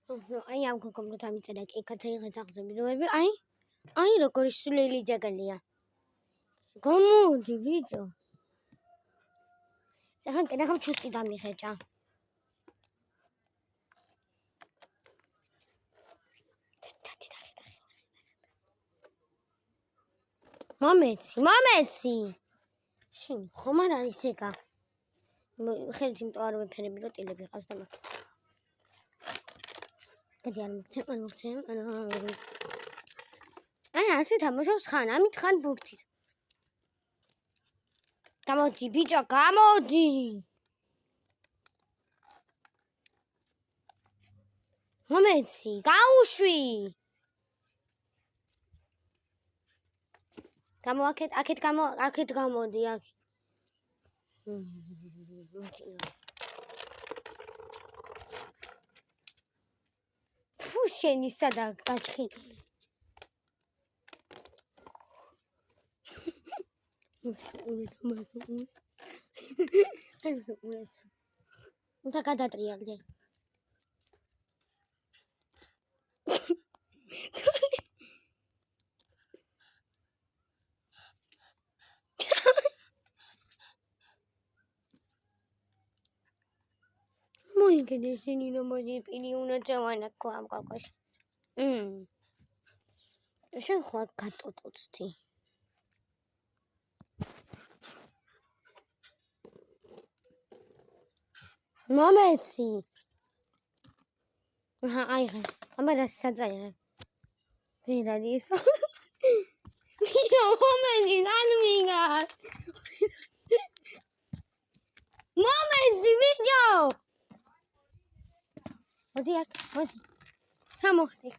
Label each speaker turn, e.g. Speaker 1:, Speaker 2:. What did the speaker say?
Speaker 1: აი ამ გოგომ რომ ამიწერა კიქათა იღეთ აღზრდობები აი როგორი სულელი ჯაგალია გამოდი ბიჭო სახან კენახამ ჩუსტი დამიხეჭა მომეცი შენ ხომ არ არის ეგა ხედით იმიტომ არ ვეფერები რომ ტილები ყავს და მაგ გადი არ მოგცემ აი ასე თამაშობს ხან ამით ხან ბურთით გამოდი ბიჭო გამოდი მომეცი გაუშვი აქეთ გამოდი აქ ფუ შენი სადა გაჭხი უნდა გადატრიალდე მოიგე შენი ნომოდი პირი უნდა წავანაკო ამ კაკას შენ ხარ გატოტოცდი მომეცი აი ამერას საძაია ვერ არის ვიო მომეცი ნადმიგა მომეცი ვიო მოდი აქ მოდი ჩამოხდი